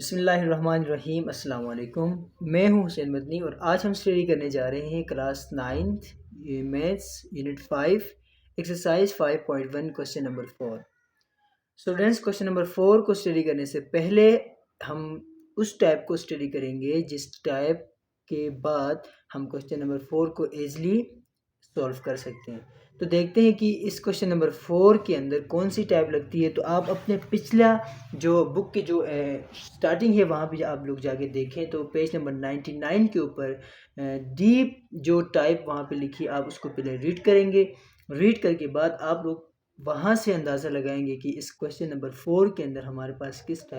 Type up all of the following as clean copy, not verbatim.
बिस्मिल्लाहिर्रहमानिर्रहीम अस्सलाम वालेकुम। मैं हूं हुसैन मदनी और आज हम स्टडी करने जा रहे हैं class 9th maths unit 5 exercise 5.1 question number 4। Students, question number 4 को स्टडी करने से पहले हम उस टाइप को स्टडी करेंगे जिस टाइप के बाद हम क्वेश्चन नंबर 4 को ईजिली सॉल्व कर सकते हैं। तो देखते हैं कि इस क्वेश्चन नंबर 4 के अंदर कौन सी टाइप लगती है। तो आप अपने पिछला जो बुक की जो स्टार्टिंग है वहाँ पे आप लोग जाके देखें तो पेज नंबर 99 के ऊपर डीप जो टाइप वहाँ पे लिखी आप उसको पहले रीड करेंगे। रीड करके बाद आप लोग वहाँ से अंदाज़ा लगाएंगे कि इस क्वेश्चन नंबर 4 के अंदर हमारे पास किस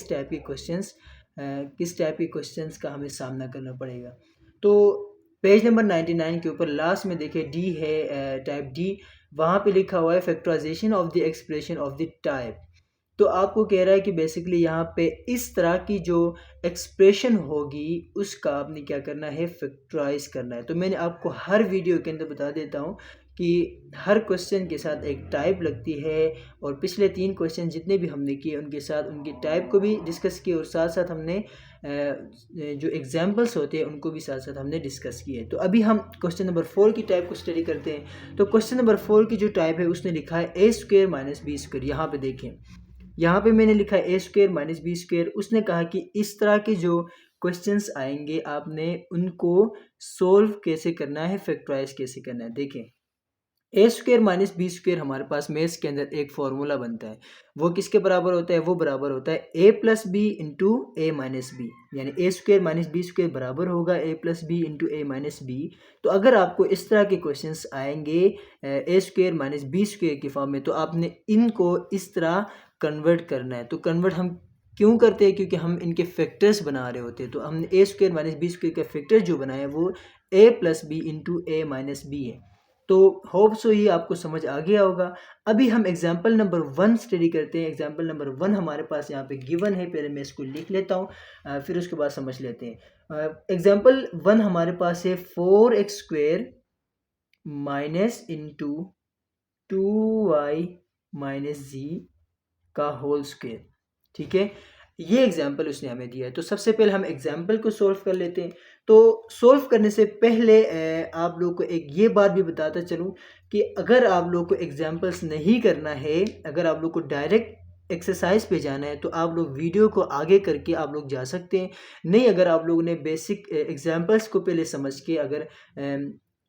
टाइप के क्वेश्चंस का हमें सामना करना पड़ेगा। तो पेज नंबर 99 के ऊपर लास्ट में देखिए डी है, टाइप डी, वहाँ पे लिखा हुआ है factorisation of the expression of the type. तो आपको कह रहा है कि बेसिकली यहाँ पे इस तरह की जो एक्सप्रेशन होगी उसका आपने क्या करना है, फैक्टराइज करना है। तो मैंने आपको हर वीडियो के अंदर बता देता हूँ कि हर क्वेश्चन के साथ एक टाइप लगती है और पिछले 3 क्वेश्चन जितने भी हमने किए उनके साथ उनकी टाइप को भी डिस्कस किए और साथ साथ हमने जो एग्जाम्पल्स होते हैं उनको भी साथ साथ हमने डिस्कस किए। तो अभी हम क्वेश्चन नंबर 4 की टाइप को स्टडी करते हैं। तो क्वेश्चन नंबर 4 की जो टाइप है उसने लिखा है ए स्क्वेयर माइनस बी स्क्वेयर। यहाँ पे देखें, यहाँ पे मैंने लिखा है ए स्क्वेयर माइनस बी स्क्वेयर। उसने कहा कि इस तरह के जो क्वेश्चंस आएंगे आपने उनको सोल्व कैसे करना है, फैक्टराइज कैसे करना है। देखें, ए स्क्वेयर माइनस बी स्क्वेयर हमारे पास मैथ्स के अंदर एक फॉर्मूला बनता है। वो किसके बराबर होता है? वो बराबर होता है A plus B into A minus B, यानी ए स्क्वेयर माइनस बी स्क्वेयर बराबर होगा ए प्लस बी इंटू ए माइनस बी। तो अगर आपको इस तरह के क्वेश्चंस आएंगे ए स्क्वेयर माइनस बी स्क्वेयर की फॉर्म में, तो आपने इनको इस तरह कन्वर्ट करना है। तो कन्वर्ट हम क्यों करते हैं? क्योंकि हम इनके फैक्टर्स बना रहे होते हैं। तो हमने ए स्क्वेयर माइनस बी स्क्वेयर का फैक्टर जो बनाया वो ए प्लस बी इंटू ए माइनस बी है। तो होप सो ये आपको समझ आ गया होगा। अभी हम एग्जाम्पल नंबर 1 स्टडी करते हैं। एग्जाम्पल नंबर 1 हमारे पास यहाँ पे गिवन है, पहले मैं इसको लिख लेता हूँ फिर उसके बाद समझ लेते हैं। एग्जाम्पल 1 हमारे पास है 4x square minus into 2y minus G का होल स्क्वेयर। ठीक है, ये एग्जाम्पल उसने हमें दिया है। तो सबसे पहले हम एग्जाम्पल को सॉल्व कर लेते हैं। तो सॉल्व करने से पहले आप लोग को एक ये बात भी बताता चलूँ कि अगर आप लोग को एग्जाम्पल्स नहीं करना है, अगर आप लोग को डायरेक्ट एक्सरसाइज पे जाना है तो आप लोग वीडियो को आगे करके आप लोग जा सकते हैं। नहीं, अगर आप लोगों ने बेसिक एग्जाम्पल्स को पहले समझ के अगर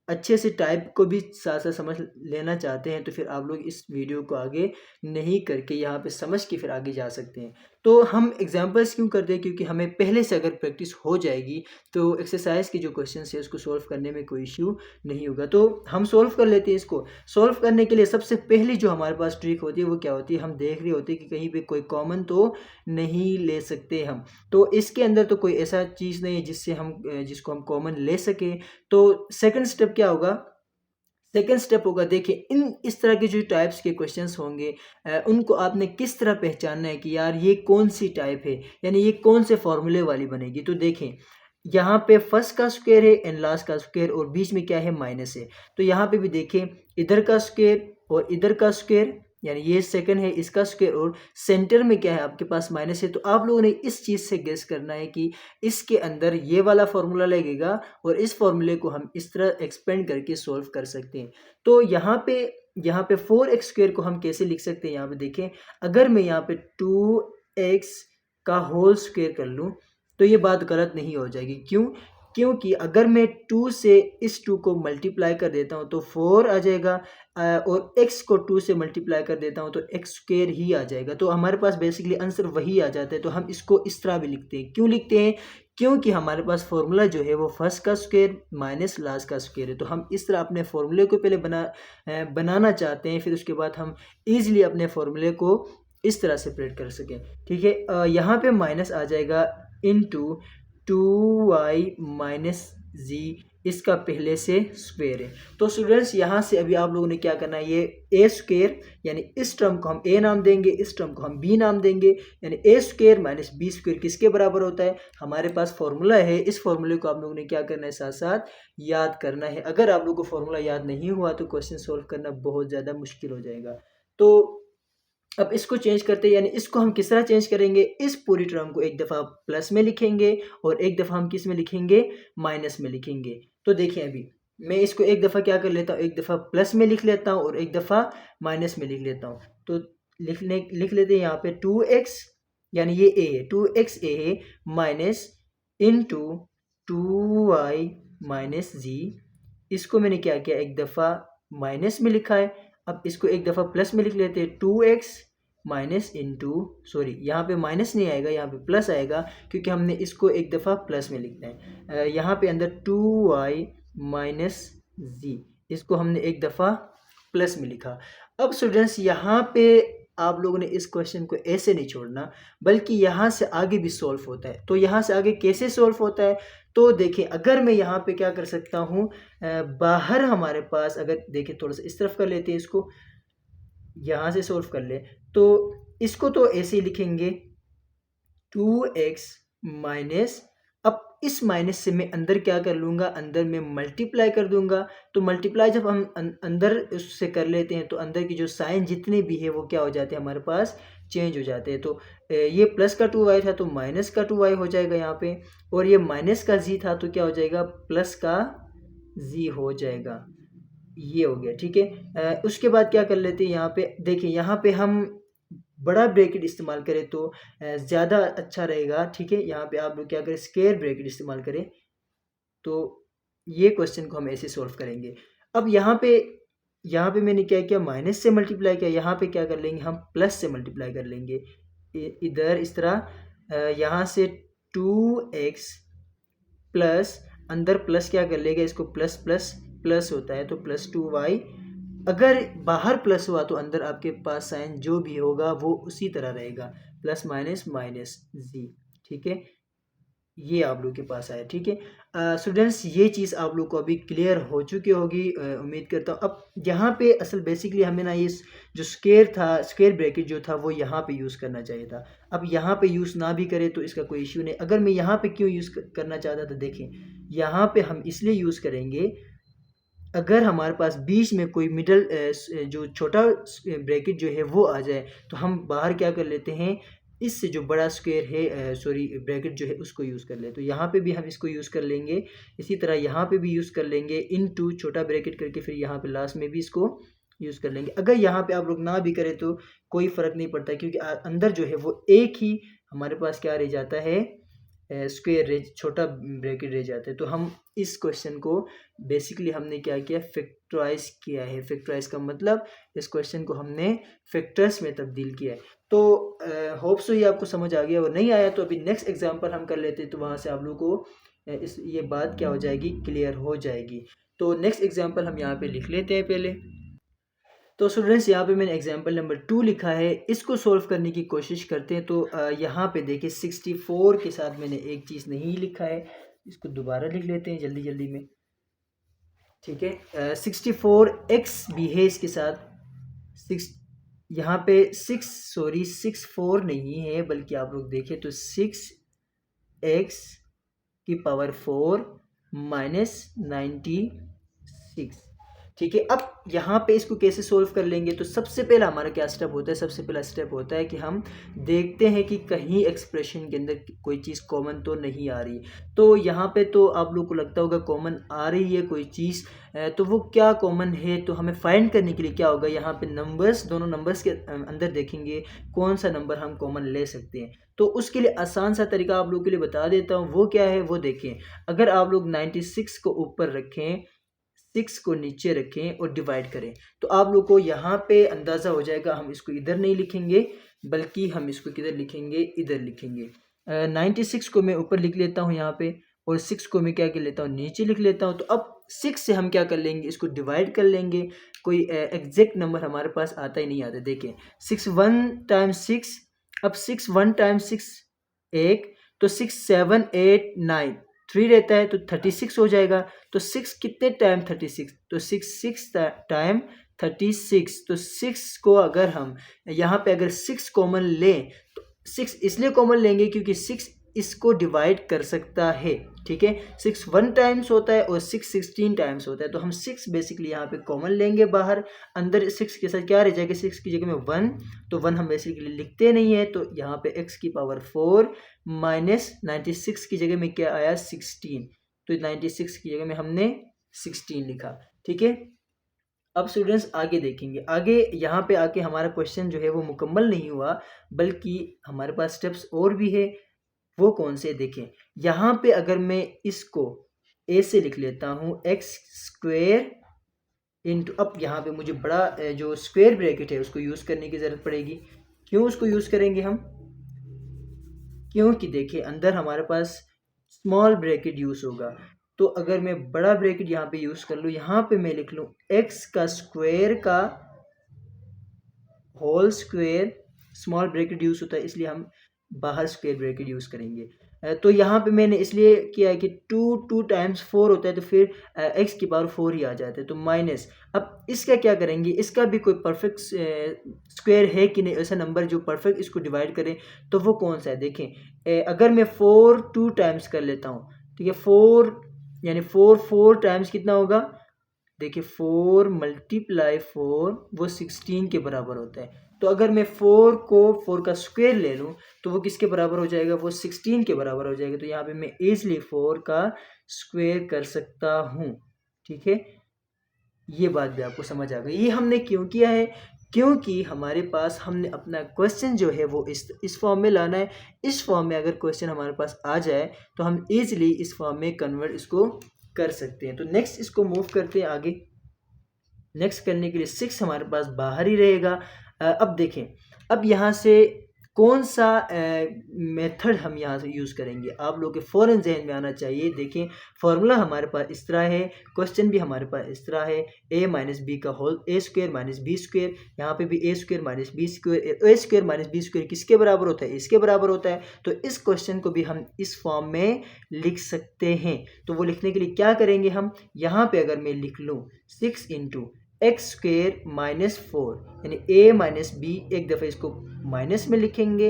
अच्छे से टाइप को भी साथ साथ समझ लेना चाहते हैं तो फिर आप लोग इस वीडियो को आगे नहीं करके यहाँ पे समझ के फिर आगे जा सकते हैं। तो हम एग्जांपल्स क्यों करते हैं? क्योंकि हमें पहले से अगर प्रैक्टिस हो जाएगी तो एक्सरसाइज के जो क्वेश्चन है उसको सॉल्व करने में कोई इश्यू नहीं होगा। तो हम सॉल्व कर लेते हैं। इसको सॉल्व करने के लिए सबसे पहली जो हमारे पास ट्रिक होती है वो क्या होती है? हम देख रहे होते हैं कि कहीं पे कोई कॉमन तो नहीं ले सकते हम। तो इसके अंदर तो कोई ऐसा चीज़ नहीं है जिसको हम कॉमन ले सकें। तो सेकंड स्टेप क्या होगा? सेकेंड स्टेप होगा, देखिए इस तरह के जो टाइप्स के क्वेश्चंस होंगे उनको आपने किस तरह पहचानना है कि यार ये कौन सी टाइप है, यानी ये कौन से फॉर्मूले वाली बनेगी। तो देखें, यहाँ पे फर्स्ट का स्क्वायर है एंड लास्ट का स्क्वायर और बीच में क्या है? माइनस है। तो यहाँ पे भी देखें, इधर का स्क्वायर और इधर का स्क्वायर, यानी ये सेकंड है इसका स्क्वायर और सेंटर में क्या है? आपके पास माइनस है। तो आप लोगों ने इस चीज़ से गेस करना है कि इसके अंदर ये वाला फॉर्मूला लगेगा और इस फॉर्मूले को हम इस तरह एक्सपेंड करके सॉल्व कर सकते हैं। तो यहाँ पे 4x स्क्वायर को हम कैसे लिख सकते हैं? यहाँ पे देखें, अगर मैं यहाँ पे 2x का होल स्क्वायर कर लूँ तो ये बात गलत नहीं हो जाएगी। क्यों? क्योंकि अगर मैं 2 से इस 2 को मल्टीप्लाई कर देता हूँ तो 4 आ जाएगा और x को 2 से मल्टीप्लाई कर देता हूँ तो x स्क्वायर ही आ जाएगा। तो हमारे पास बेसिकली आंसर वही आ जाता है। तो हम इसको इस तरह भी लिखते हैं। क्यों लिखते हैं? क्योंकि हमारे पास फॉर्मूला जो है वो फर्स्ट का स्क्वायर माइनस लास्ट का स्क्वायर है। तो हम इस तरह अपने फॉर्मूले को पहले बनाना चाहते हैं, फिर उसके बाद हम ईजिली अपने फॉर्मूले को इस तरह सेपरेट कर सकें। ठीक है, यहाँ पे माइनस आ जाएगा इंटू 2y माइनस जी, इसका पहले से स्क्वायर है। तो स्टूडेंट्स, यहाँ से अभी आप लोगों ने क्या करना है? ये ए स्क्वायर, यानी इस टर्म को हम ए नाम देंगे, इस टर्म को हम बी नाम देंगे, यानी ए स्क्वायर माइनस बी स्क्वायर किसके बराबर होता है? हमारे पास फॉर्मूला है। इस फॉर्मूले को आप लोगों ने क्या करना है? साथ साथ याद करना है। अगर आप लोगों को फॉर्मूला याद नहीं हुआ तो क्वेश्चन सोल्व करना बहुत ज़्यादा मुश्किल हो जाएगा। तो अब इसको चेंज करते हैं, यानी इसको हम किस तरह चेंज करेंगे, इस पूरी टर्म को एक दफ़ा प्लस में लिखेंगे और एक दफ़ा हम किस में लिखेंगे, माइनस में लिखेंगे। तो देखिए अभी मैं इसको एक दफ़ा क्या कर लेता हूँ, एक दफ़ा प्लस में लिख लेता हूँ और एक दफ़ा माइनस में लिख लेता हूँ। तो लिख लेते हैं यहाँ पे 2x, यानी ये a है, 2x a है माइनस इंटू 2y माइनस जी। इसको मैंने क्या किया, एक दफ़ा माइनस में लिखा है, अब इसको एक दफ़ा प्लस में लिख लेते हैं, 2x माइनस इंटू, सॉरी यहाँ पे माइनस नहीं आएगा, यहाँ पे प्लस आएगा क्योंकि हमने इसको एक दफ़ा प्लस में लिखना है। यहाँ पे अंदर 2y माइनस जी, इसको हमने एक दफ़ा प्लस में लिखा। अब स्टूडेंट्स यहाँ पे आप लोगों ने इस क्वेश्चन को ऐसे नहीं छोड़ना, बल्कि यहाँ से आगे भी सॉल्व होता है। तो यहाँ से आगे कैसे सॉल्व होता है, तो देखिए अगर मैं यहाँ पे क्या कर सकता हूँ, बाहर हमारे पास अगर देखिए थोड़ा सा इस तरफ कर लेते हैं, इसको यहाँ से सॉल्व कर ले, तो इसको तो ऐसे ही लिखेंगे 2x माइनस, अब इस माइनस से मैं अंदर क्या कर लूँगा, अंदर में मल्टीप्लाई कर दूंगा। तो मल्टीप्लाई जब हम अंदर उससे कर लेते हैं तो अंदर की जो साइन जितने भी है वो क्या हो जाते हैं, हमारे पास चेंज हो जाते हैं। तो ये प्लस का 2y था तो माइनस का 2y हो जाएगा यहाँ पे, और ये माइनस का z था तो क्या हो जाएगा, प्लस का z हो जाएगा। ये हो गया, ठीक है। उसके बाद क्या कर लेते हैं, यहाँ पे देखिए, यहाँ पे हम बड़ा ब्रैकेट इस्तेमाल करें तो ज़्यादा अच्छा रहेगा, ठीक है। यहाँ पे आप लोग क्या करें, स्क्वायर ब्रैकेट इस्तेमाल करें। तो ये क्वेश्चन को हम ऐसे सॉल्व करेंगे। अब यहाँ पे मैंने क्या किया, माइनस से मल्टीप्लाई किया, यहाँ पे क्या कर लेंगे, हम प्लस से मल्टीप्लाई कर लेंगे इधर इस तरह। यहाँ से 2x प्लस, अंदर प्लस क्या कर लेगा, इसको प्लस प्लस प्लस होता है तो प्लस 2y, अगर बाहर प्लस हुआ तो अंदर आपके पास साइन जो भी होगा वो उसी तरह रहेगा, प्लस माइनस माइनस जी, ठीक है। ये आप लोग के पास आया, ठीक है। स्टूडेंट्स ये चीज़ आप लोग को अभी क्लियर हो चुकी होगी, उम्मीद करता हूँ। अब यहाँ पे असल बेसिकली हमें ना ये जो स्क्वायर था, स्क्वायर ब्रैकेट जो था वो यहाँ पे यूज़ करना चाहिए था। अब यहाँ पे यूज़ ना भी करे तो इसका कोई इश्यू नहीं। अगर मैं यहाँ पे क्यों यूज़ करना चाहता था, देखें यहाँ पे हम इसलिए यूज़ करेंगे, अगर हमारे पास बीच में कोई मिडल जो छोटा ब्रैकेट जो है वो आ जाए तो हम बाहर क्या कर लेते हैं, इससे जो बड़ा स्क्वायर है, सॉरी ब्रैकेट जो है उसको यूज़ कर ले। तो यहाँ पे भी हम इसको यूज़ कर लेंगे, इसी तरह यहाँ पे भी यूज़ कर लेंगे, इनटू छोटा ब्रैकेट करके फिर यहाँ पे लास्ट में भी इसको यूज़ कर लेंगे। अगर यहाँ पे आप लोग ना भी करें तो कोई फ़र्क नहीं पड़ता, क्योंकि अंदर जो है वो एक ही हमारे पास क्या रह जाता है, स्क्वायर छोटा ब्रैकेट रह जाता है। तो हम इस क्वेश्चन को बेसिकली हमने क्या किया, फैक्टराइज किया है। फैक्टराइज का मतलब इस क्वेश्चन को हमने फैक्टर्स में तब्दील किया है। तो होप सो ये आपको समझ आ गया, और नहीं आया तो अभी नेक्स्ट एग्जांपल हम कर लेते हैं, तो वहाँ से आप लोगों को ये बात क्या हो जाएगी, क्लियर हो जाएगी। तो नेक्स्ट एग्जांपल हम यहाँ पे लिख लेते हैं पहले। तो स्टूडेंट्स यहाँ पे मैंने एग्जांपल नंबर 2 लिखा है, इसको सॉल्व करने की कोशिश करते हैं। तो यहाँ पे देखिए 64 के साथ मैंने एक चीज़ नहीं लिखा है, इसको दोबारा लिख लेते हैं जल्दी जल्दी में, ठीक है। 64x भी है इसके साथ, 6 यहाँ पे 64 नहीं है, बल्कि आप लोग देखें तो 6x की पावर 4 माइनस 96, ठीक है। अब यहाँ पे इसको कैसे सोल्व कर लेंगे, तो सबसे पहला हमारा क्या स्टेप होता है, सबसे पहला स्टेप होता है कि हम देखते हैं कि कहीं एक्सप्रेशन के अंदर कोई चीज़ कॉमन तो नहीं आ रही। तो यहाँ पे तो आप लोग को लगता होगा कॉमन आ रही है कोई चीज़, तो वो क्या कॉमन है, तो हमें फाइंड करने के लिए क्या होगा, यहाँ पे नंबर्स, दोनों नंबर्स के अंदर देखेंगे कौन सा नंबर हम कॉमन ले सकते हैं। तो उसके लिए आसान सा तरीका आप लोग के लिए बता देता हूँ, वो क्या है वो देखें। अगर आप लोग 96 को ऊपर रखें, 6 को नीचे रखें और डिवाइड करें, तो आप लोग को यहाँ पे अंदाज़ा हो जाएगा। हम इसको इधर नहीं लिखेंगे, बल्कि हम इसको किधर लिखेंगे, इधर लिखेंगे। 96 को मैं ऊपर लिख लेता हूँ यहाँ पे, और 6 को मैं क्या कर लेता हूँ, नीचे लिख लेता हूँ। तो अब 6 से हम क्या कर लेंगे, इसको डिवाइड कर लेंगे। कोई एग्जैक्ट नंबर हमारे पास आता ही नहीं आता। देखें 6 1 टाइम्स 6, अब 6 1 टाइम्स 6 1, तो 6 7 8 9 3 रहता है तो 36 हो जाएगा। तो 6 कितने टाइम 36, तो 6 टाइम 36। तो 6 को अगर हम यहाँ पे अगर 6 कॉमन लें, तो 6 इसलिए कॉमन लेंगे क्योंकि 6 इसको डिवाइड कर सकता है, ठीक है। 6 1 टाइम्स होता है और 6 16 टाइम्स होता है, तो हम 6 बेसिकली यहाँ पे कॉमन लेंगे बाहर, अंदर 6 के साथ क्या रह जाएगा, 6 की जगह में 1, तो 1 हम बेसिकली लिखते नहीं है, तो यहाँ पे x की पावर 4 माइनस 96 की जगह में क्या आया 16, तो 96 की जगह में हमने 16 लिखा, ठीक है। अब स्टूडेंट्स आगे देखेंगे, आगे यहाँ पे आके हमारा क्वेश्चन जो है वो मुकम्मल नहीं हुआ, बल्कि हमारे पास स्टेप्स और भी है। वो कौन से देखें, यहाँ पे अगर मैं इसको a से लिख लेता हूँ एक्स स्क्वेयर इंटू, अब यहाँ पे मुझे बड़ा जो स्क्वेयर ब्रैकेट है उसको यूज़ करने की ज़रूरत पड़ेगी। क्यों उसको यूज़ करेंगे हम, क्योंकि देखिए अंदर हमारे पास स्मॉल ब्रैकेट यूज़ होगा, तो अगर मैं बड़ा ब्रैकेट यहाँ पे यूज़ कर लूँ, यहाँ पे मैं लिख लूँ एक्स का स्क्वायर का whole square, small bracket use होता है इसलिए हम बाहर स्क्वायर ब्रैकेट यूज़ करेंगे। तो यहाँ पे मैंने इसलिए किया है कि 2 टाइम्स 4 होता है, तो फिर x की पावर 4 ही आ जाता है, तो माइनस। अब इसका क्या करेंगे, इसका भी कोई परफेक्ट स्क्वायर है कि नहीं, ऐसा नंबर जो परफेक्ट इसको डिवाइड करे, तो वो कौन सा है देखें। अगर मैं 4 2 टाइम्स कर लेता हूँ, ठीक है, 4 यानी 4 टाइम्स कितना होगा, देखिए 4 मल्टीप्लाई 4 वो 16 के बराबर होता है। तो अगर मैं 4 को 4 का स्क्वायर ले लूँ तो वो किसके बराबर हो जाएगा, वो 16 के बराबर हो जाएगा। तो यहाँ पे मैं इजली 4 का स्क्वायर कर सकता हूँ, ठीक है। ये बात भी आपको समझ आ गई। ये हमने क्यों किया है, क्योंकि हमारे पास हमने अपना क्वेश्चन जो है वो इस फॉर्म में लाना है। इस फॉर्म में अगर क्वेश्चन हमारे पास आ जाए तो हम इजीली इस फॉर्म में कन्वर्ट इसको कर सकते हैं। तो नेक्स्ट इसको मूव करते हैं आगे। नेक्स्ट करने के लिए 6 हमारे पास बाहर ही रहेगा। अब देखें, अब यहाँ से कौन सा मेथड हम यहाँ से यूज़ करेंगे, आप लोगों के फ़ौरन जहन में आना चाहिए। देखें फॉर्मूला हमारे पास इस तरह है, क्वेश्चन भी हमारे पास इस तरह है, a माइनस बी का whole a square minus B square, यहाँ पे भी a square minus B square, a square minus B square किसके बराबर होता है, इसके बराबर होता है। तो इस क्वेश्चन को भी हम इस फॉर्म में लिख सकते हैं। तो वो लिखने के लिए क्या करेंगे हम, यहाँ पे अगर मैं लिख लूँ 6 इंटू एक्स स्क्वेयर माइनस 4, यानी a माइनस बी, एक दफ़ा इसको माइनस में लिखेंगे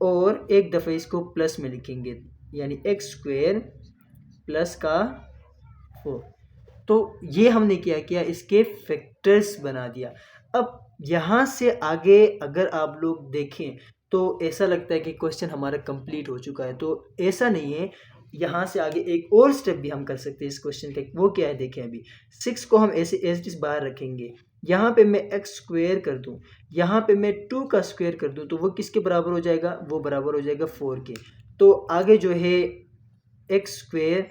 और एक दफ़ा इसको प्लस में लिखेंगे, यानी एक्स स्क्वेयर प्लस का 4। तो ये हमने क्या किया, इसके फैक्टर्स बना दिया। अब यहाँ से आगे अगर आप लोग देखें तो ऐसा लगता है कि क्वेश्चन हमारा कंप्लीट हो चुका है, तो ऐसा नहीं है। यहाँ से आगे एक और स्टेप भी हम कर सकते हैं इस क्वेश्चन का, वो क्या है देखें। अभी 6 को हम ऐसे एज इट इज बाहर रखेंगे, यहाँ पे मैं एक्स स्क्वेयर कर दूँ, यहाँ पे मैं 2 का स्क्वेयर कर दूँ, तो वो किसके बराबर हो जाएगा, वो बराबर हो जाएगा 4 के। तो आगे जो है एक्स स्क्वेयर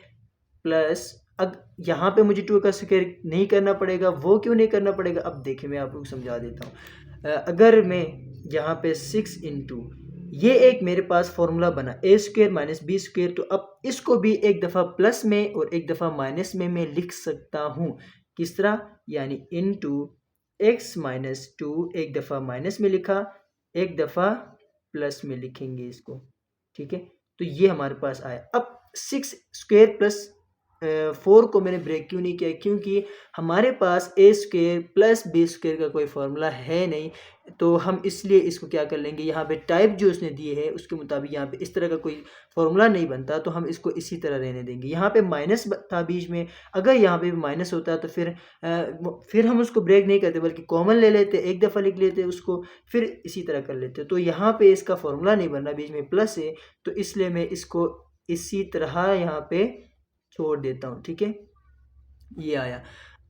प्लस, अब यहाँ पे मुझे 2 का स्क्वायर नहीं करना पड़ेगा, वो क्यों नहीं करना पड़ेगा, अब देखिए मैं आपको समझा देता हूँ। अगर मैं यहाँ पे 6 इंटू, ये एक मेरे पास फॉर्मूला बना a square minus B square, तो अब इसको भी एक दफ़ा प्लस में और एक दफ़ा माइनस में मैं लिख सकता हूँ। किस तरह, यानी इंटू एक्स माइनस 2, एक दफ़ा माइनस में लिखा, एक दफ़ा प्लस में लिखेंगे इसको, ठीक है। तो ये हमारे पास आया। अब 6 स्क्वायर प्लस 4 को मैंने ब्रेक क्यों नहीं किया, क्योंकि हमारे पास a square plus b square का कोई फार्मूला है नहीं, तो हम इसलिए इसको क्या कर लेंगे, यहाँ पे टाइप जो उसने दिए है उसके मुताबिक यहाँ पे इस तरह का कोई फार्मूला नहीं बनता, तो हम इसको इसी तरह रहने देंगे। यहाँ पे माइनस था बीच में, अगर यहाँ पे भी माइनस होता तो फिर हम उसको ब्रेक नहीं करते, बल्कि कॉमन ले लेते, एक दफ़ा लिख लेते उसको, फिर इसी तरह कर लेते। तो यहाँ पे इसका फार्मूला नहीं बन रहा, बीच में प्लस है, तो इसलिए मैं इसको इसी तरह यहाँ पे छोड़ देता हूँ, ठीक है। ये आया।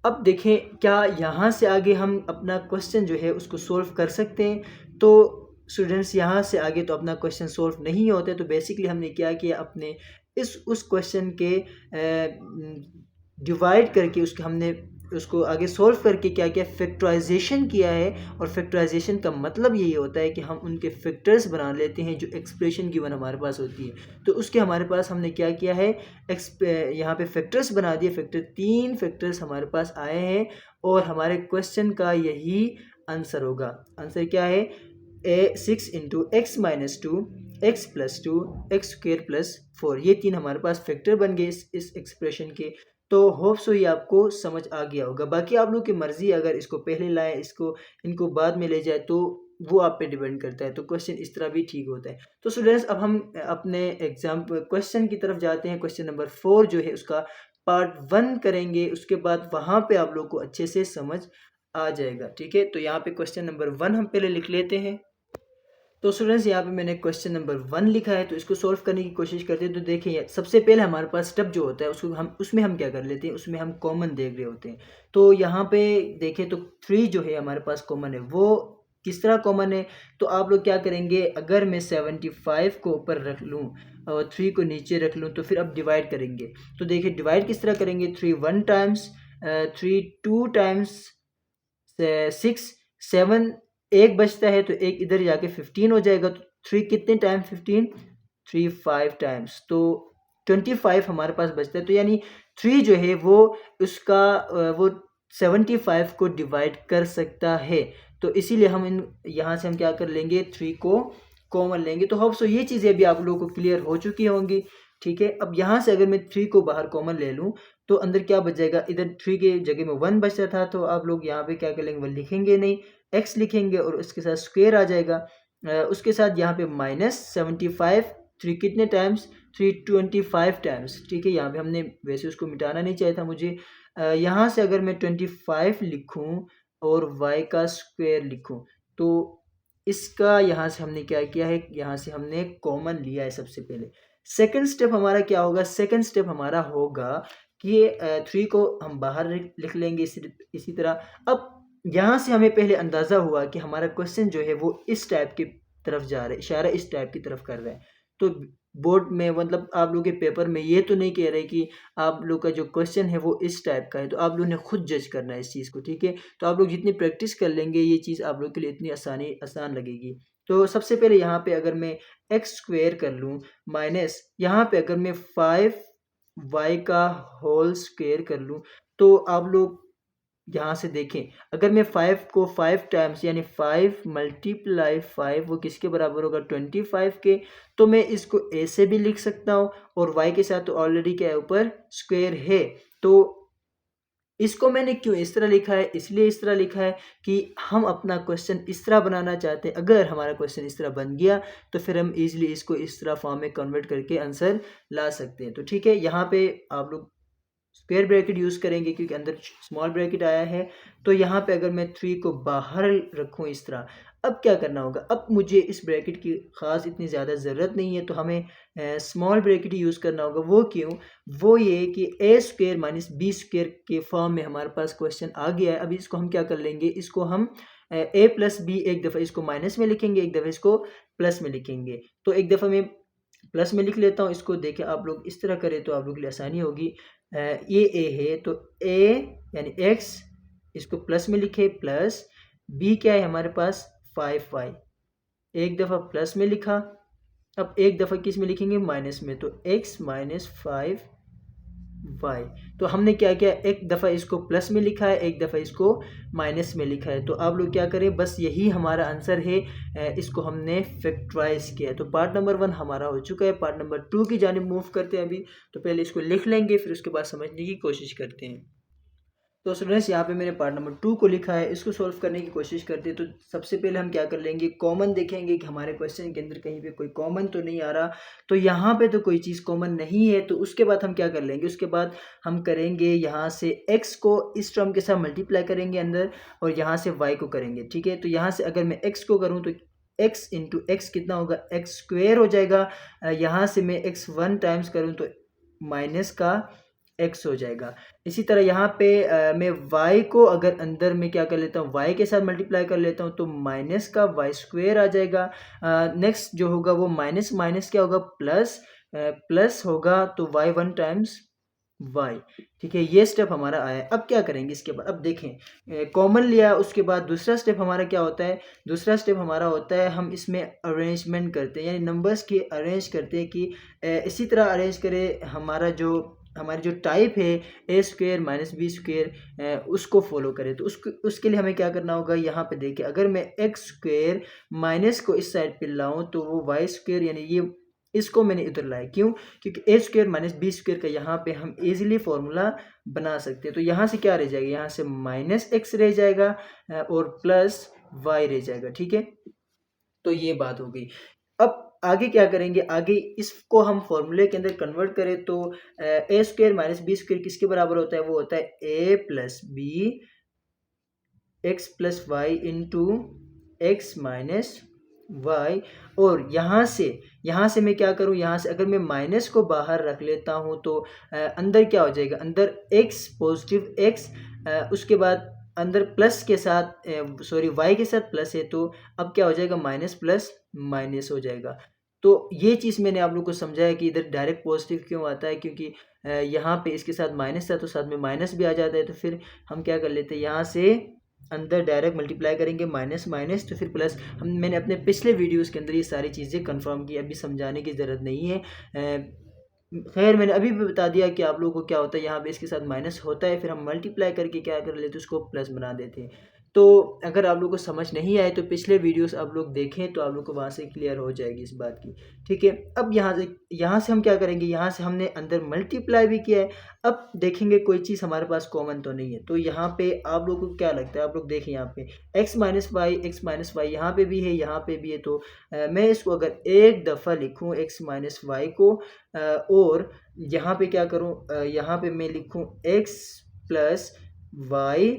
अब देखें क्या यहाँ से आगे हम अपना क्वेश्चन जो है उसको सॉल्व कर सकते हैं। तो स्टूडेंट्स यहाँ से आगे तो अपना क्वेश्चन सॉल्व नहीं होते, तो बेसिकली हमने क्या किया, अपने उस क्वेश्चन के डिवाइड करके उसके हमने उसको आगे सॉल्व करके क्या किया, फैक्टराइजेशन किया है। और फैक्टराइजेशन का मतलब यही होता है कि हम उनके फैक्टर्स बना लेते हैं जो एक्सप्रेशन गिवन हमारे पास होती है। तो उसके हमारे पास हमने क्या किया है, यहाँ पे फैक्टर्स बना दिए, 3 फैक्टर्स हमारे पास आए हैं और हमारे क्वेश्चन का यही आंसर होगा। आंसर क्या है, 6 into X minus 2, x plus 2, x square plus 4, ये 3 हमारे पास फैक्टर बन गए इस एक्सप्रेशन के। तो होप सो ये आपको समझ आ गया होगा। बाकी आप लोग की मर्ज़ी, अगर इसको पहले लाएं, इनको बाद में ले जाए तो वो आप पे डिपेंड करता है। तो क्वेश्चन इस तरह भी ठीक होता है। तो स्टूडेंट्स अब हम अपने एग्जाम क्वेश्चन की तरफ जाते हैं। क्वेश्चन नंबर 4 जो है उसका पार्ट 1 करेंगे, उसके बाद वहाँ पे आप लोग को अच्छे से समझ आ जाएगा। ठीक है, तो यहाँ पे क्वेश्चन नंबर 1 हम पहले लिख लेते हैं। तो स्टूडेंट्स यहाँ पे मैंने क्वेश्चन नंबर 1 लिखा है, तो इसको सॉल्व करने की कोशिश करते हैं। तो देखिए सबसे पहले हमारे पास स्टेप जो होता है उसमें हम क्या कर लेते हैं, उसमें हम कॉमन देख रहे होते हैं। तो यहाँ पे देखें तो 3 जो है हमारे पास कॉमन है, वो किस तरह कॉमन है। तो आप लोग क्या करेंगे, अगर मैं 75 को ऊपर रख लूँ और 3 को नीचे रख लूँ, तो फिर अब डिवाइड करेंगे। तो देखिए डिवाइड किस तरह करेंगे, 3 1 टाइम्स, 3 2 टाइम्स, 6 7 एक बचता है, तो एक इधर जाके 15 हो जाएगा। तो 3 कितने टाइम 15, 3 5 टाइम्स, तो 25 हमारे पास बचता है। तो यानी 3 जो है वो उसका वो 75 को डिवाइड कर सकता है। तो इसीलिए हम यहाँ से हम क्या कर लेंगे, 3 को कॉमन लेंगे। तो होप सो ये चीज़ें भी आप लोगों को क्लियर हो चुकी होंगी। ठीक है, अब यहाँ से अगर मैं 3 को बाहर कॉमन ले लूँ, तो अंदर क्या बच जाएगा, इधर 3 के जगह में 1 बचा था, तो आप लोग यहाँ पे क्या कर लेंगे, 1 लिखेंगे नहीं, x लिखेंगे और उसके साथ स्क्वायर आ जाएगा। उसके साथ यहाँ पे -75, 3 कितने टाइम्स, 325 टाइम्स। ठीक है, यहाँ पे हमने वैसे उसको मिटाना नहीं चाहिए था मुझे। यहाँ से अगर मैं 25 लिखूँ और y का स्क्वायर लिखूँ, तो इसका यहाँ से हमने क्या किया है, यहाँ से हमने कॉमन लिया है सबसे पहले। सेकंड स्टेप हमारा क्या होगा, सेकंड स्टेप हमारा होगा कि 3 को हम बाहर लिख लेंगे इसी तरह। अब यहाँ से हमें पहले अंदाज़ा हुआ कि हमारा क्वेश्चन जो है वो इस टाइप की तरफ जा रहा है, इशारा इस टाइप की तरफ कर रहा है। तो बोर्ड में मतलब आप लोग के पेपर में ये तो नहीं कह रहे कि आप लोग का जो क्वेश्चन है वो इस टाइप का है, तो आप लोग ने खुद जज करना है इस चीज़ को। ठीक है, तो आप लोग जितनी प्रैक्टिस कर लेंगे ये चीज़ आप लोग के लिए इतनी आसान लगेगी। तो सबसे पहले यहाँ पे अगर मैं एक्स स्क्वेयर कर लूँ माइनस यहाँ पे अगर मैं 5 वाई का होल स्क्वेयर कर लूँ, तो आप लोग यहाँ से देखें, अगर मैं 5 को 5 टाइम्स यानी 5 मल्टीप्लाई 5 वो किसके बराबर होगा, 25 के। तो मैं इसको ए से भी लिख सकता हूँ और y के साथ तो ऑलरेडी क्या है, ऊपर स्क्वायर है। तो इसको मैंने क्यों इस तरह लिखा है, इसलिए इस तरह लिखा है कि हम अपना क्वेश्चन इस तरह बनाना चाहते हैं। अगर हमारा क्वेश्चन इस तरह बन गया तो फिर हम इजीली इसको इस तरह फॉर्म में कन्वर्ट करके आंसर ला सकते हैं। तो ठीक है, यहाँ पे आप लोग स्क्वायर ब्रैकेट यूज़ करेंगे क्योंकि अंदर स्मॉल ब्रैकेट आया है। तो यहाँ पे अगर मैं 3 को बाहर रखूँ इस तरह, अब क्या करना होगा, अब मुझे इस ब्रैकेट की ख़ास इतनी ज़्यादा ज़रूरत नहीं है, तो हमें स्मॉल ब्रैकेट ही यूज़ करना होगा। वो क्यों, वो ये कि ए स्क्वायर माइनस बी स्क्वायर के फॉर्म में हमारे पास क्वेश्चन आ गया है। अभी इसको हम क्या कर लेंगे, इसको हम ए प्लस बी, एक दफ़ा इसको माइनस में लिखेंगे, एक दफ़ा इसको प्लस में लिखेंगे। तो एक दफ़ा मैं प्लस में लिख लेता हूँ इसको, देखिए आप लोग इस तरह करें तो आप लोग के लिए आसानी होगी। ये ए है तो ए यानी एक्स, इसको प्लस में लिखे, प्लस बी क्या है हमारे पास 5y, एक दफ़ा प्लस में लिखा, अब एक दफ़ा किस में लिखेंगे, माइनस में, तो x माइनस 5y। तो हमने क्या किया, एक दफ़ा इसको प्लस में लिखा है, एक दफ़ा इसको माइनस में लिखा है। तो आप लोग क्या करें, बस यही हमारा आंसर है, इसको हमने फैक्टराइज किया है। तो पार्ट नंबर 1 हमारा हो चुका है। पार्ट नंबर 2 की जानिब मूव करते हैं अभी। तो पहले इसको लिख लेंगे, फिर उसके बाद समझने की कोशिश करते हैं। तो स्टूडेंट्स यहाँ पे मैंने पार्ट नंबर 2 को लिखा है, इसको सॉल्व करने की कोशिश करते हैं। तो सबसे पहले हम क्या कर लेंगे, कॉमन देखेंगे कि हमारे क्वेश्चन के अंदर कहीं पे कोई कॉमन तो नहीं आ रहा। तो यहाँ पे तो कोई चीज़ कॉमन नहीं है। तो उसके बाद हम क्या कर लेंगे, उसके बाद हम करेंगे यहाँ से x को इस टर्म के साथ मल्टीप्लाई करेंगे अंदर, और यहाँ से y को करेंगे। ठीक है, तो यहाँ से अगर मैं x को करूँ तो x इंटू एक्स कितना होगा, एक्स स्क्वेयर हो जाएगा। यहाँ से मैं x 1 टाइम्स करूँ तो माइनस का x हो जाएगा। इसी तरह यहाँ पे मैं y को अगर अंदर में क्या कर लेता हूँ, y के साथ मल्टीप्लाई कर लेता हूँ तो माइनस का y स्क्वेयर आ जाएगा। नेक्स्ट जो होगा वो माइनस माइनस क्या होगा, प्लस, प्लस होगा तो y 1 टाइम्स y। ठीक है, ये स्टेप हमारा आया है। अब क्या करेंगे इसके बाद, अब देखें कॉमन लिया, उसके बाद दूसरा स्टेप हमारा क्या होता है, दूसरा स्टेप हमारा होता है हम इसमें अरेंजमेंट करते हैं, यानी नंबर्स की अरेंज करते हैं कि इसी तरह अरेंज करें हमारी जो टाइप है ए स्क्वेयर माइनस बी स्क्वेयर, उसको फॉलो करें। तो उसके लिए हमें क्या करना होगा, यहाँ पे देखिए अगर मैं एक्स स्क्वेयर माइनस को इस साइड पे लाऊं तो वो वाई स्क्वेयर, यानी ये इसको मैंने इधर लाया, क्यों, क्योंकि ए स्क्वेयर माइनस बी स्क्वेयर का यहाँ पे हम इजीली फॉर्मूला बना सकते हैं। तो यहाँ से क्या रह जाएगा, यहाँ से माइनस एक्स रह जाएगा और प्लस वाई रह जाएगा, ठीक है। तो ये बात हो गई। अब आगे क्या करेंगे, आगे इसको हम फॉर्मूले के अंदर कन्वर्ट करें तो A square minus B square किसके बराबर होता है, वो होता है A plus B X plus Y into X minus Y. और यहाँ से मैं क्या करूँ, यहाँ से अगर मैं माइनस को बाहर रख लेता हूँ तो अंदर क्या हो जाएगा, अंदर x पॉजिटिव x, उसके बाद अंदर प्लस के साथ सॉरी वाई के साथ प्लस है, तो अब क्या हो जाएगा, माइनस प्लस माइनस हो जाएगा। तो ये चीज़ मैंने आप लोग को समझाया कि इधर डायरेक्ट पॉजिटिव क्यों आता है, क्योंकि यहाँ पे इसके साथ माइनस था तो साथ में माइनस भी आ जाता है। तो फिर हम क्या कर लेते हैं, यहाँ से अंदर डायरेक्ट मल्टीप्लाई करेंगे माइनस माइनस तो फिर प्लस। मैंने अपने पिछले वीडियोस के अंदर ये सारी चीज़ें कंफर्म की, अभी समझाने की ज़रूरत नहीं है। खैर मैंने अभी भी बता दिया कि आप लोगों को क्या होता है, यहाँ पे इसके साथ माइनस होता है, फिर हम मल्टीप्लाई करके क्या कर लेते हैं, उसको प्लस बना देते हैं। तो अगर आप लोगों को समझ नहीं आए तो पिछले वीडियोस आप लोग देखें तो आप लोग को वहाँ से क्लियर हो जाएगी इस बात की, ठीक है। अब यहाँ से हम क्या करेंगे, यहाँ से हमने अंदर मल्टीप्लाई भी किया है। अब देखेंगे कोई चीज़ हमारे पास कॉमन तो नहीं है, तो यहाँ पे आप लोगों को क्या लगता है, आप लोग देखें यहाँ पे x माइनस वाई यहाँ पे भी है, यहाँ पे भी है। तो मैं इसको अगर एक दफ़ा लिखूँ x माइनस वाई को, और यहाँ पे क्या करूँ, यहाँ पे मैं लिखूँ x प्लस वाई।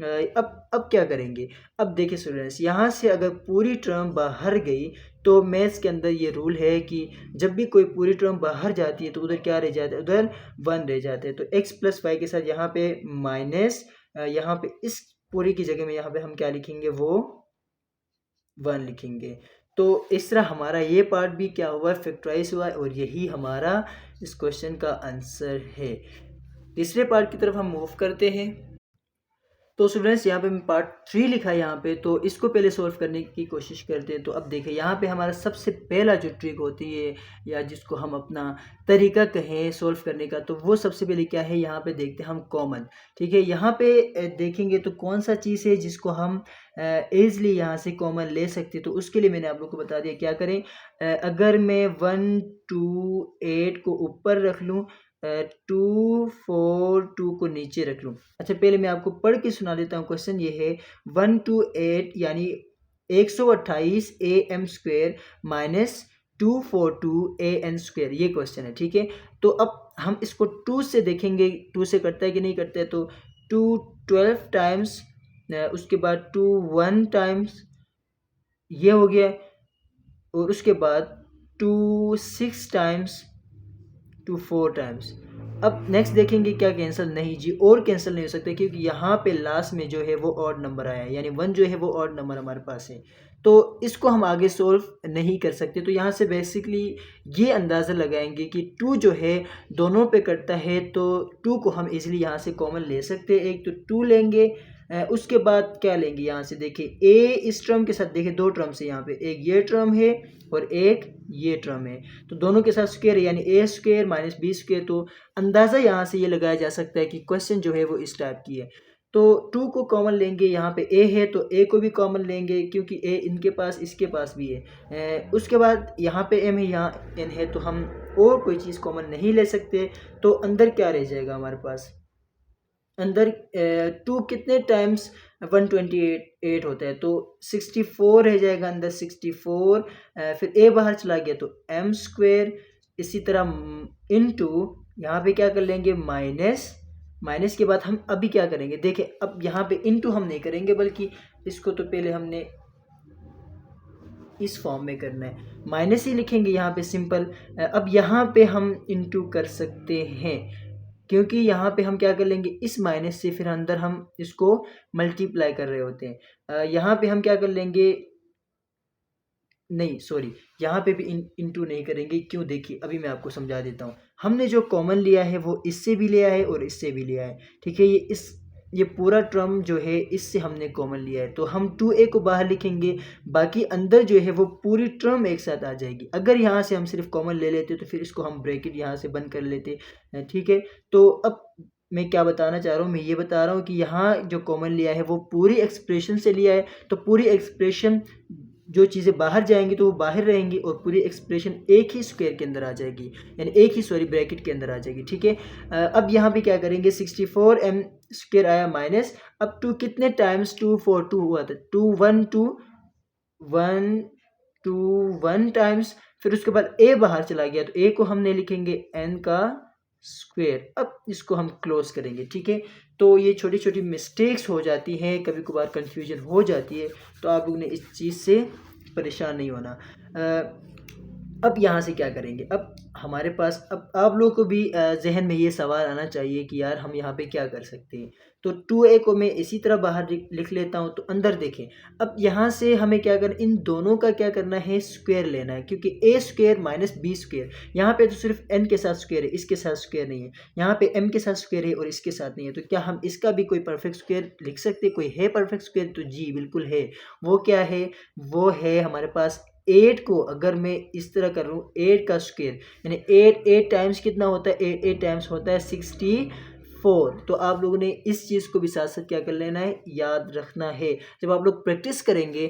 अब क्या करेंगे, अब देखिए स्टूडेंट्स, यहाँ से अगर पूरी टर्म बाहर गई तो मैथ्स के अंदर ये रूल है कि जब भी कोई पूरी टर्म बाहर जाती है तो उधर क्या रह जाता है, उधर 1 रह जाते हैं। तो x प्लस वाई के साथ यहाँ पे माइनस, यहाँ पे इस पूरी की जगह में यहाँ पे हम क्या लिखेंगे, वो 1 लिखेंगे। तो इस तरह हमारा ये पार्ट भी क्या हुआ, फैक्टराइज हुआ, और यही हमारा इस क्वेश्चन का आंसर है। तीसरे पार्ट की तरफ हम मूव करते हैं। तो स्टूडेंट्स यहाँ पे मैं पार्ट 3 लिखा है यहाँ पे, तो इसको पहले सॉल्व करने की कोशिश करते हैं। तो अब देखें यहाँ पे हमारा सबसे पहला जो ट्रिक होती है, या जिसको हम अपना तरीका कहें सॉल्व करने का, तो वो सबसे पहले क्या है, यहाँ पे देखते हैं हम कॉमन, ठीक है। यहाँ पे देखेंगे तो कौन सा चीज़ है जिसको हम ईज़िली यहाँ से कॉमन ले सकते हैं। तो उसके लिए मैंने आप लोग को बता दिया क्या करें, अगर मैं 1 2 8 को ऊपर रख लूँ, 2 4 2 को नीचे रख लूँ। अच्छा पहले मैं आपको पढ़ के सुना देता हूँ। क्वेश्चन ये है 1 to 8 यानी 128 am square minus 242 an square, ये क्वेश्चन है, ठीक है। तो अब हम इसको 2 से देखेंगे, 2 से करता है कि नहीं करता है। तो 2 12 टाइम्स, उसके बाद 2 1 टाइम्स, ये हो गया, और उसके बाद 2 6 टाइम्स, 2 4 टाइम्स। अब नेक्स्ट देखेंगे क्या कैंसिल, नहीं जी, और कैंसिल नहीं हो सकते, क्योंकि यहाँ पे लास्ट में जो है वो ऑड नंबर आया है, यानी 1 जो है वो ऑड नंबर हमारे पास है, तो इसको हम आगे सोल्व नहीं कर सकते। तो यहाँ से बेसिकली ये अंदाज़ा लगाएंगे कि 2 जो है दोनों पे कटता है, तो 2 को हम इजीली यहाँ से कॉमन ले सकते हैं। एक तो 2 लेंगे, उसके बाद क्या लेंगे, यहाँ से देखिए a इस टर्म के साथ, देखिए 2 टर्म्स है यहाँ पे, एक ये टर्म है और एक ये टर्म है, तो दोनों के साथ स्क्वायर है, यानी a square minus B square. तो अंदाज़ा यहाँ से ये लगाया जा सकता है कि क्वेश्चन जो है वो इस टाइप की है। तो 2 को कॉमन लेंगे, यहाँ पे a है तो a को भी कॉमन लेंगे, क्योंकि a इनके पास इसके पास भी है। उसके बाद यहाँ पे m है, यहाँ n है, तो हम और कोई चीज़ कॉमन नहीं ले सकते। तो अंदर क्या रह जाएगा हमारे पास, अंदर 2 कितने टाइम्स 128 होता है, तो 64 रह जाएगा अंदर 64। फिर a बाहर चला गया तो m स्क्वायर, इसी तरह इनटू यहाँ पे क्या कर लेंगे माइनस, माइनस के बाद हम अभी क्या करेंगे, देखें अब यहाँ पे इनटू हम नहीं करेंगे, बल्कि इसको तो पहले हमने इस फॉर्म में करना है, माइनस ही लिखेंगे यहाँ पे सिंपल। अब यहाँ पे हम इनटू कर सकते हैं, क्योंकि यहाँ पे हम क्या कर लेंगे, इस माइनस से फिर अंदर हम इसको मल्टीप्लाई कर रहे होते हैं। यहाँ पे हम क्या कर लेंगे, नहीं सॉरी, यहाँ पे भी इनटू नहीं करेंगे, क्यों, देखिए अभी मैं आपको समझा देता हूँ। हमने जो कॉमन लिया है वो इससे भी लिया है और इससे भी लिया है, ठीक है। ये पूरा टर्म जो है इससे हमने कॉमन लिया है, तो हम 2a को बाहर लिखेंगे, बाकी अंदर जो है वो पूरी टर्म एक साथ आ जाएगी। अगर यहाँ से हम सिर्फ कॉमन ले लेते तो फिर इसको हम ब्रैकेट यहाँ से बंद कर लेते, ठीक है। तो अब मैं क्या बताना चाह रहा हूँ, मैं ये बता रहा हूँ कि यहाँ जो कॉमन लिया है वो पूरी एक्सप्रेशन से लिया है, तो पूरी एक्सप्रेशन जो चीज़ें बाहर जाएंगी तो वो बाहर रहेंगी और पूरी एक्सप्रेशन एक ही स्क्वायर के अंदर आ जाएगी, यानी एक ही ब्रैकेट के अंदर आ जाएगी। ठीक है, अब यहाँ पे क्या करेंगे, 64m स्क्वायर आया माइनस, अब टू कितने टाइम्स 2 4 2 हुआ था, 1 टाइम्स, फिर उसके बाद a बाहर चला गया तो a को हमने लिखेंगे n का स्क्वायर। अब इसको हम क्लोज करेंगे। ठीक है, तो ये छोटी छोटी मिस्टेक्स हो जाती हैं, कभी कभार कंफ्यूजन हो जाती है, तो आप लोग ने इस चीज़ से परेशान नहीं होना। अब यहाँ से क्या करेंगे, अब हमारे पास, अब आप लोगों को भी जहन में ये सवाल आना चाहिए कि यार हम यहाँ पे क्या कर सकते हैं। तो 2a को मैं इसी तरह बाहर लिख लेता हूँ। तो अंदर देखें, अब यहाँ से हमें क्या करना, इन दोनों का क्या करना है, स्क्वायर लेना है, क्योंकि a square minus b square, यहाँ पे तो सिर्फ n के साथ स्क्वायर है, इसके साथ स्क्वायर नहीं है, यहाँ पे m के साथ स्क्वायर है और इसके साथ नहीं है। तो क्या हम इसका भी कोई परफेक्ट स्क्वायर लिख सकते हैं, कोई है परफेक्ट स्क्वायर? तो जी बिल्कुल है। वो क्या है, वो है हमारे पास 8 को अगर मैं इस तरह कर लूँ, 8 का स्क्वायर, यानी 8 टाइम्स कितना होता है, 8 टाइम्स होता है 64। तो आप लोगों ने इस चीज़ को भी साथ साथ क्या कर लेना है, याद रखना है। जब आप लोग प्रैक्टिस करेंगे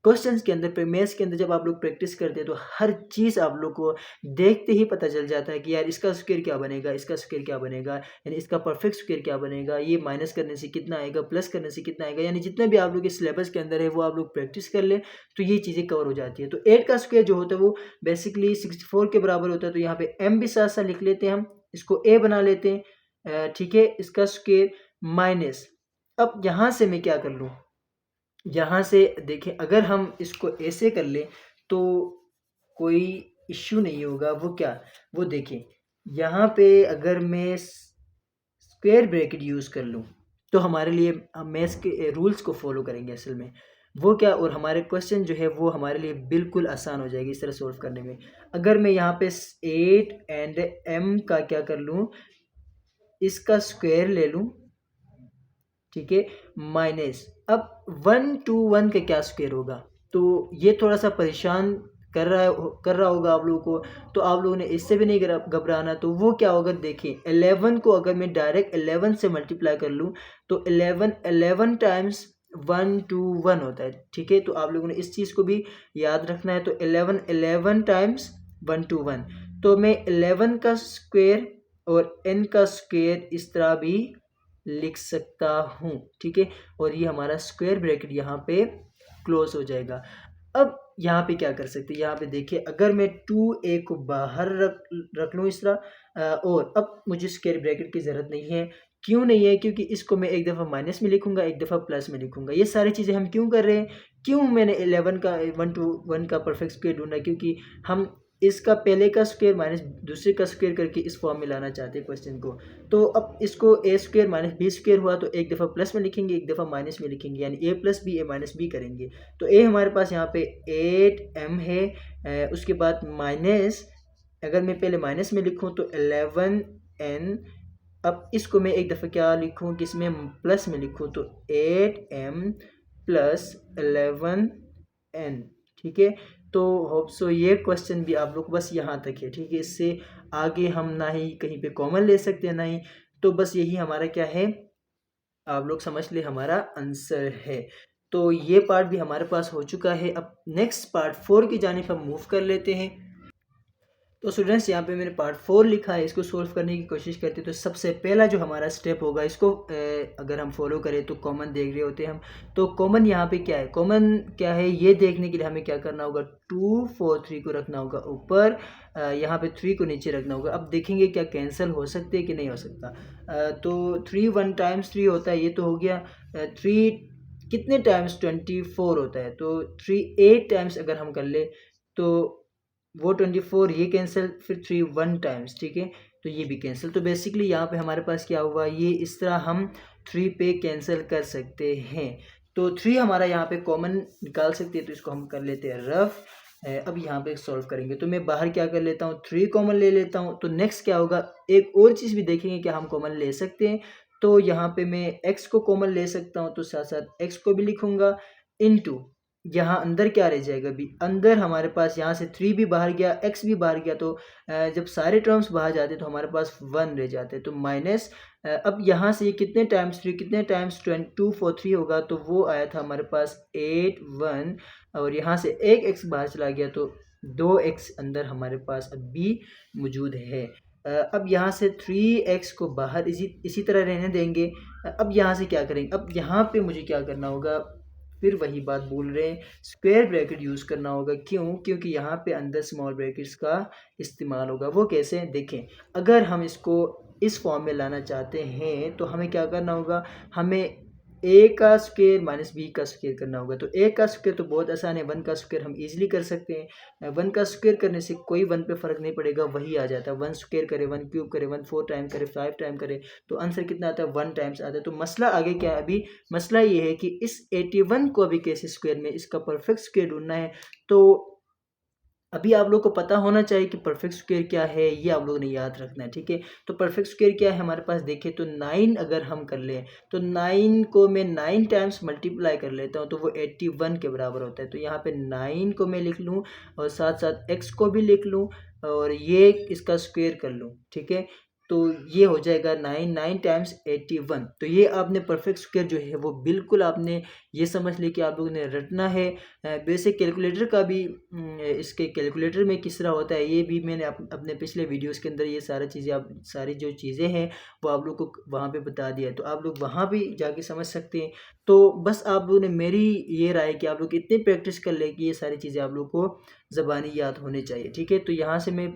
क्वेश्चंस के अंदर, मैथ्स के अंदर जब आप लोग प्रैक्टिस करते हैं तो हर चीज़ आप लोग को देखते ही पता चल जाता है कि यार इसका स्क्वायर क्या बनेगा, इसका स्क्वायर क्या बनेगा, यानी इसका परफेक्ट स्क्वायर क्या बनेगा, ये माइनस करने से कितना आएगा, प्लस करने से कितना आएगा, यानी जितना भी आप लोग के सिलेबस के अंदर है वो आप लोग प्रैक्टिस कर ले तो ये चीज़ें कवर हो जाती है। तो 8 का स्क्वायर जो होता है वो बेसिकली 64 के बराबर होता है। तो यहाँ पे m भी साथ साथ लिख लेते हैं, हम इसको a बना लेते हैं। ठीक है, इसका स्क्वायर माइनस, अब यहाँ से मैं क्या कर लूँ, यहाँ से देखें, अगर हम इसको ऐसे कर लें तो कोई इश्यू नहीं होगा। वो क्या, वो देखें, यहाँ पे अगर मैं स्क्वायर ब्रैकेट यूज़ कर लूँ तो हमारे लिए, हम मैथ्स के रूल्स को फॉलो करेंगे असल में, वो क्या, और हमारे क्वेश्चन जो है वो हमारे लिए बिल्कुल आसान हो जाएगी इस तरह सॉल्व करने में। अगर मैं यहाँ पे 8 एंड m का क्या कर लूँ, इसका स्क्वायर ले लूँ, ठीक है, माइनस, अब 1 to 1 का क्या स्क्वायर होगा, तो ये थोड़ा सा परेशान कर रहा होगा आप लोगों को। तो आप लोगों ने इससे भी नहीं घबराना। तो वो क्या होगा, देखिए 11 को अगर मैं डायरेक्ट 11 से मल्टीप्लाई कर लूँ तो 11 टाइम्स 1 to 1 होता है। ठीक है, तो आप लोगों ने इस चीज़ को भी याद रखना है। तो 11 टाइम्स 1 to 1, तो मैं 11 का स्क्वायर और n का स्क्वायर इस तरह भी लिख सकता हूँ। ठीक है, और ये हमारा स्क्वायर ब्रैकेट यहाँ पे क्लोज हो जाएगा। अब यहाँ पे क्या कर सकते हैं, यहाँ पे देखिए, अगर मैं 2a को बाहर रख लूँ इस तरह, और अब मुझे स्क्वायर ब्रैकेट की ज़रूरत नहीं है। क्यों नहीं है, क्योंकि इसको मैं एक दफ़ा माइनस में लिखूंगा, एक दफ़ा प्लस में लिखूंगा। ये सारी चीज़ें हम क्यों कर रहे हैं, क्यों मैंने 11 का 1 to 1 का परफेक्ट स्क्वायर ढूंढा, क्योंकि हम इसका पहले का स्क्वायर माइनस दूसरे का स्क्वायर करके इस फॉर्म में लाना चाहते हैं क्वेश्चन को। तो अब इसको a square minus B square हुआ तो एक दफ़ा प्लस में लिखेंगे, एक दफ़ा माइनस में लिखेंगे, यानी a plus b a minus b करेंगे। तो a हमारे पास यहाँ पे 8m है, उसके बाद माइनस, अगर मैं पहले माइनस में लिखूँ तो 11n, अब इसको मैं एक दफ़ा क्या लिखूँ कि इसमें प्लस में लिखूँ तो 8m प्लस 11n। ठीक है, तो होप सो ये क्वेश्चन भी आप लोग बस यहाँ तक है। ठीक है, इससे आगे हम ना ही कहीं पे कॉमन ले सकते हैं ना ही, तो बस यही हमारा क्या है, आप लोग समझ ले, हमारा आंसर है। तो ये पार्ट भी हमारे पास हो चुका है। अब नेक्स्ट पार्ट 4 की जानिब हम मूव कर लेते हैं। तो स्टूडेंट्स, यहाँ पे मैंने पार्ट 4 लिखा है, इसको सोल्व करने की कोशिश करते हैं। तो सबसे पहला जो हमारा स्टेप होगा, इसको अगर हम फॉलो करें तो कॉमन देख रहे होते हैं हम। तो कॉमन यहाँ पे क्या है, कॉमन क्या है ये देखने के लिए हमें क्या करना होगा, 2 4 3 को रखना होगा ऊपर, यहाँ पे 3 को नीचे रखना होगा। अब देखेंगे क्या कैंसिल हो सकते हैं कि नहीं हो सकता। तो 3 1 टाइम्स 3 होता है, ये तो हो गया। 3 कितने टाइम्स 24 होता है, तो 3 8 टाइम्स अगर हम कर ले तो वो 24, ये कैंसिल, फिर 3 1 टाइम्स। ठीक है, तो ये भी कैंसिल। तो बेसिकली यहाँ पे हमारे पास क्या हुआ, ये इस तरह हम 3 पे कैंसिल कर सकते हैं। तो 3 हमारा यहाँ पे कॉमन निकाल सकते हैं, तो इसको हम कर लेते हैं रफ। अब यहाँ पे सॉल्व करेंगे तो मैं बाहर क्या कर लेता हूँ, 3 कॉमन ले लेता हूँ। तो नेक्स्ट क्या होगा, एक और चीज़ भी देखेंगे क्या हम कॉमन ले सकते हैं। तो यहाँ पे मैं x को कॉमन ले सकता हूँ, तो साथ साथ x को भी लिखूंगा, इनटू यहाँ अंदर क्या रह जाएगा, भी अंदर हमारे पास यहाँ से 3 भी बाहर गया, x भी बाहर गया, तो जब सारे टर्म्स बाहर जाते तो हमारे पास 1 रह जाते, तो माइनस। अब यहाँ से ये कितने टाइम्स 3, कितने टाइम्स 2 4 3 होगा, तो वो आया था हमारे पास 8 1 और यहाँ से एक एक्स बाहर चला गया तो 2x अंदर हमारे पास अब भी मौजूद है। अब यहाँ से 3x को बाहर इसी तरह रहने देंगे। अब यहाँ से क्या करेंगे, अब यहाँ पे मुझे क्या करना होगा, फिर वही बात बोल रहे हैं, स्क्वायर ब्रैकेट यूज़ करना होगा। क्यों? क्योंकि यहाँ पे अंदर स्मॉल ब्रैकेट्स का इस्तेमाल होगा। वो कैसे? देखें, अगर हम इसको इस फॉर्म में लाना चाहते हैं तो हमें क्या करना होगा, हमें ए का स्क्वायर माइनस बी का स्क्वायर करना होगा। तो ए का स्क्वायर तो बहुत आसान है, 1 का स्क्वायर हम इजीली कर सकते हैं। 1 का स्क्वायर करने से कोई 1 पे फ़र्क नहीं पड़ेगा, वही आ जाता है। 1 स्क्वायर करे, 1 क्यूब करे, 1 4 टाइम करे, 5 टाइम करे, तो आंसर कितना आता है? 1 टाइम्स आता है। तो मसला आगे क्या है, अभी मसला ये है कि इस 81 को अभी कैसे स्क्वायर में इसका परफेक्ट स्क्वायर ढूंढना है। तो अभी आप लोग को पता होना चाहिए कि परफेक्ट स्क्वायर क्या है, ये आप लोगों ने याद रखना है, ठीक है। तो परफेक्ट स्क्वायर क्या है हमारे पास, देखें तो 9 अगर हम कर लें तो 9 को मैं 9 टाइम्स मल्टीप्लाई कर लेता हूँ तो वो 81 के बराबर होता है। तो यहाँ पे 9 को मैं लिख लूँ और साथ साथ x को भी लिख लूँ और ये इसका स्क्वायर कर लूँ, ठीक है। तो ये हो जाएगा 9 टाइम्स 81। तो ये आपने परफेक्ट स्क्वायर जो है वो बिल्कुल आपने ये समझ ली कि आप लोगों ने रटना है। बेसिक कैलकुलेटर का भी इसके कैलकुलेटर में किस तरह होता है ये भी मैंने अपने पिछले वीडियोस के अंदर ये सारी जो चीज़ें हैं वो आप लोग को वहाँ पे बता दिया है, तो आप लोग वहाँ भी जाके समझ सकते हैं। तो बस आप लोगों ने मेरी ये राय कि आप लोग इतनी प्रैक्टिस कर ले कि ये सारी चीज़ें आप लोग को ज़बानी याद होनी चाहिए, ठीक है। तो यहाँ से मैं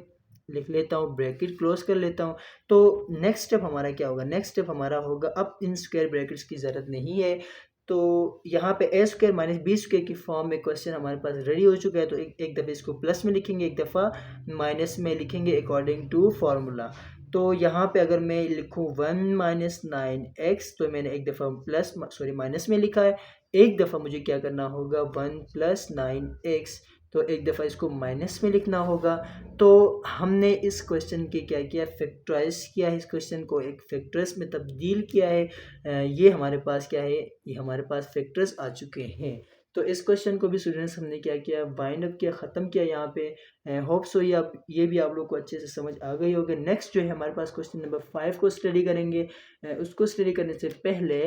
लिख लेता हूँ, ब्रैकेट क्लोज कर लेता हूँ। तो नेक्स्ट स्टेप हमारा क्या होगा, नेक्स्ट स्टेप हमारा होगा, अब इन स्क्वायर ब्रैकेट्स की ज़रूरत नहीं है। तो यहाँ पे ए स्क्वायर माइनस बी स्क्वायर की फॉर्म में क्वेश्चन हमारे पास रेडी हो चुका है। तो एक दफ़ा इसको प्लस में लिखेंगे, एक दफ़ा माइनस में लिखेंगे अकॉर्डिंग टू फार्मूला। तो यहाँ पे अगर मैं लिखूँ 1 माइनस 9x तो मैंने एक दफ़ा माइनस में लिखा है, एक दफ़ा मुझे क्या करना होगा 1 प्लस 9x, तो एक दफ़ा इसको माइनस में लिखना होगा। तो हमने इस क्वेश्चन के क्या किया, फैक्टराइज किया है, इस क्वेश्चन को एक फैक्टर्स में तब्दील किया है। ये हमारे पास क्या है, ये हमारे पास फैक्टर्स आ चुके हैं। तो इस क्वेश्चन को भी स्टूडेंट्स हमने क्या किया, वाइंड अप किया, ख़त्म किया यहाँ पे। होप सो ये भी आप लोग को अच्छे से समझ आ गई होगी। नेक्स्ट जो है हमारे पास क्वेश्चन नंबर 5 को स्टडी करेंगे। उसको स्टडी करने से पहले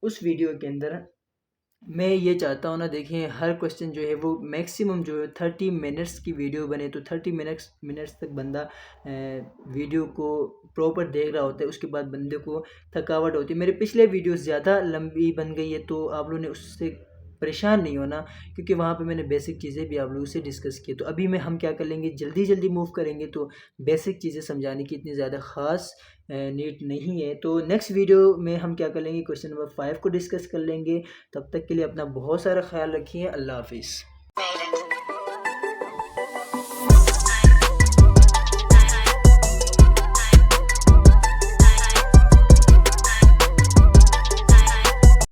उस वीडियो के अंदर मैं ये चाहता हूँ ना, देखिए हर क्वेश्चन जो है वो मैक्सिमम जो है 30 मिनट्स की वीडियो बने। तो 30 मिनट्स तक बंदा वीडियो को प्रॉपर देख रहा होता है, उसके बाद बंदे को थकावट होती है। मेरे पिछले वीडियो ज़्यादा लंबी बन गई है तो आप लोगों ने उससे परेशान नहीं होना, क्योंकि वहाँ पे मैंने बेसिक चीज़ें भी आप लोगों से डिस्कस की। तो अभी हम क्या कर लेंगे, जल्दी मूव करेंगे। तो बेसिक चीज़ें समझाने की इतनी ज़्यादा ख़ास नीड नहीं है। तो नेक्स्ट वीडियो में हम क्या कर लेंगे, क्वेश्चन नंबर 5 को डिस्कस कर लेंगे। तब तक के लिए अपना बहुत सारा ख्याल रखिए। अल्लाह हाफिज़।